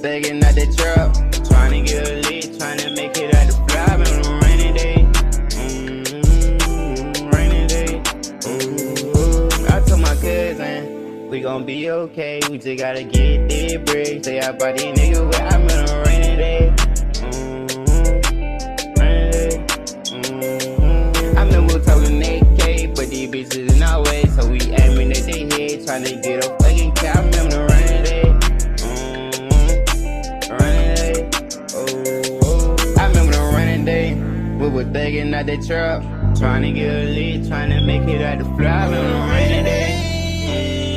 thugging out the trap, tryna get a lick, tryna make it out the fly on a rainy day. Rainy day. I told my cousin, we gon' be okay. We just gotta get this break. Say I brought these niggas where I'm on a rainy day. Rainy day. I remember talking AK, but these bitches in our way, so we aiming at their head, tryna get a fucking cow. I remember the rainy day. Rainy day. Oh. I remember the rainy day. We were thugging out the trap, tryna get a lick, tryna make it out the fly on a rainy day.